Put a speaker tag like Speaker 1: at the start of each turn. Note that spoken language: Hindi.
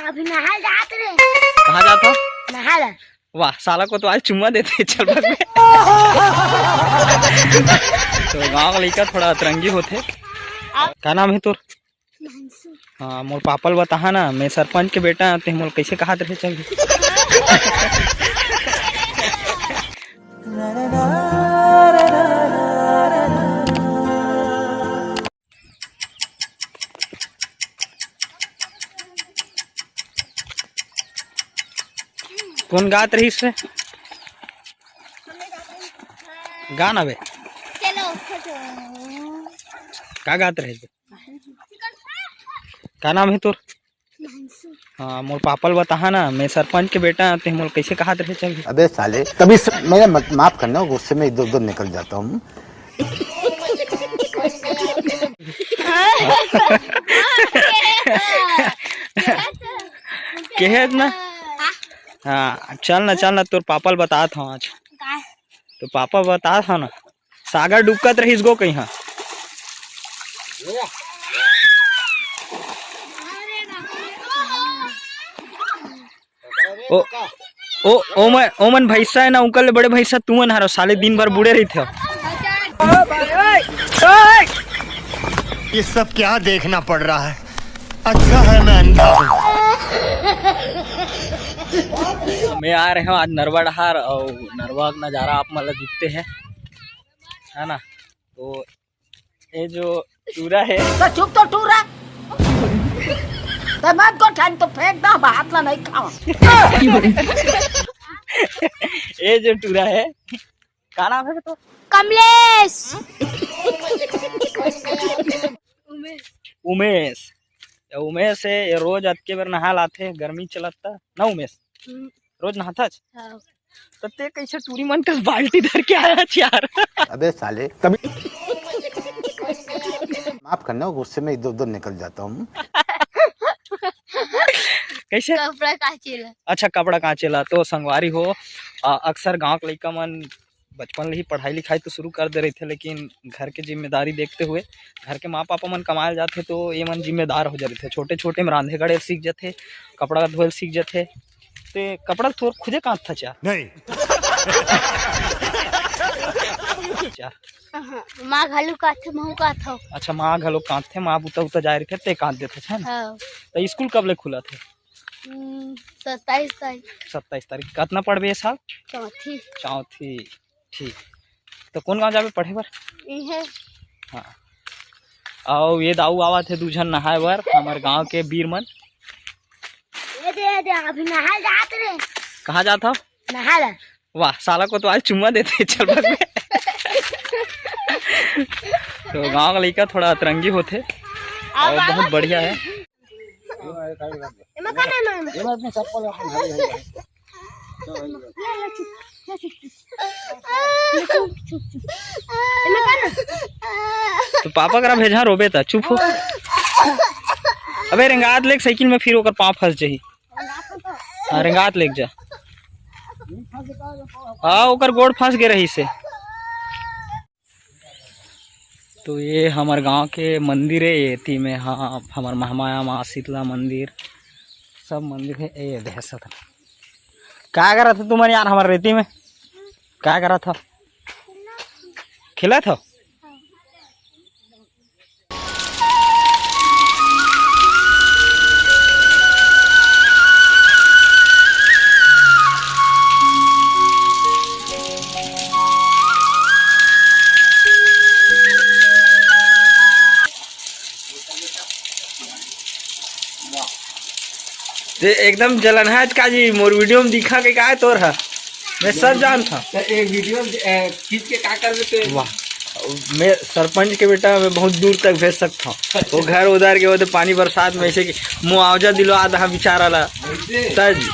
Speaker 1: अभी नहा जाते रहे।
Speaker 2: कहाँ जाता हो?
Speaker 1: नहा।
Speaker 2: वाह, साला को तो आज चुम्मा देते चल भाग में। तो गाँव का लड़का थोड़ा अतरंगी होते। क्या नाम है तोर? हाँ, मोर पापल बता ना, मैं सरपंच के बेटा ते मोर कैसे कहा रहे चल। कौन गात रही इससे? गाना बे क्या गात रहे थे? क्या नाम है तोर? हाँ, मोर पापल बता ना, मैं सरपंच के बेटा ते मोर कैसे कहा रहे चल।
Speaker 3: अबे साले, तभी मैं माफ करना, गुस्से में इधर उधर निकल जाता हूँ।
Speaker 2: कहे ना। हाँ, चल ना तोर पापल बता था आज। तो पापा बता था ना, सागर डुबकत रही इसको कहीं। हाँ, ओ मन भैसा है ना, उनका बड़े भैसा तू मन हारो, साले दिन भर बूढ़े रही थे।
Speaker 4: ये सब क्या देखना पड़ रहा है? अच्छा है मैं अंधा हूँ।
Speaker 2: मैं आ रहे हूँ आज नरवा डहार, और नरवा का नज़ारा आप मतलब दिखते हैं, है ना। तो ये जो टूरा है
Speaker 1: तो चुप तो टूरा। तो मत को ठंड तो फेंक दो, हाथ ला नहीं खाओ।
Speaker 2: ये जो टूरा है, क्या नाम है तो?
Speaker 1: कमलेश।
Speaker 2: उमेश। उमेश है, ये रोज अटके बार नहा लाते, गर्मी चलता ना उमेश, रोज नहाता। तो ते कैसे टूरी मन का बाल्टी धर के आया यार?
Speaker 3: अबे साले, तभी माफ करना, गुस्से में इधर उधर निकल जाता हूँ।
Speaker 2: कैसे?
Speaker 1: कपड़ा काचेला।
Speaker 2: अच्छा, कपड़ा काचेला। तो संगवारी हो, अक्सर गांव के लड़का मन बचपन में ही पढ़ाई लिखाई तो शुरू कर दे रहे थे, लेकिन घर के जिम्मेदारी देखते हुए घर के माँ पापा मन कमाए जाते, तो ये मन जिम्मेदार हो जाते थे। छोटे छोटे में रांधे गड़े सीख जाते, कपड़ा धोए सीख जाते। तो कपड़ा थोड़ा खुदे कांत था चार
Speaker 4: नहीं।
Speaker 1: माँ घालू काथे महू का था।
Speaker 2: अच्छा, माँ घलो कांत थे, माँ बुता उता जाए रखे ते कांत देते है ना। तो स्कूल कब ले खुला थे?
Speaker 1: 27 तारीख।
Speaker 2: 27 तारीख। कितना पढ़बे ये साल? चौथी। ठीक। तो कौन गाँव जाबे पढ़े बर? हाँ, और ये दाऊ आवा थे दूजन नहाए बर, हमारे गांव के वीर मन।
Speaker 1: अभी नहा जाते रहे।
Speaker 2: कहाँ जाता हो?
Speaker 1: नहा।
Speaker 2: वाह, साला को तो आज चुम्मा देते चल भाग में। तो गांव का लड़का थोड़ा अतरंगी होते, और बहुत बढ़िया है। तो पापा करा भेजा रोबे था, चुप हो। अबे रेंगात लेक साइकिल में, फिर ओकर पाँव फंस जाही। हाँ, रेंगात लेक जा। हाँ, ओकर गोड़ फंस गए रही से। तो ये हमारे गांव के मंदिर है, ये थी में। हाँ, हमारे महामाया माँ शीतला मंदिर, सब मंदिर है। ये दहशत क्या करा था तुम यार हमारे रेती में? क्या करा था? खिला था? एकदम जलनहाज का जी, मोर वीडियो में दिखा के का तोर है, मैं सब जानता।
Speaker 5: एक वीडियो खींच के क्या कर देते?
Speaker 2: वाह, मैं सरपंच के बेटा मैं बहुत दूर तक भेज सकता हूँ। वो घर उधर के होते पानी बरसात में ऐसे कि मुआवजा दिलवा दहा बेचारा ला तज।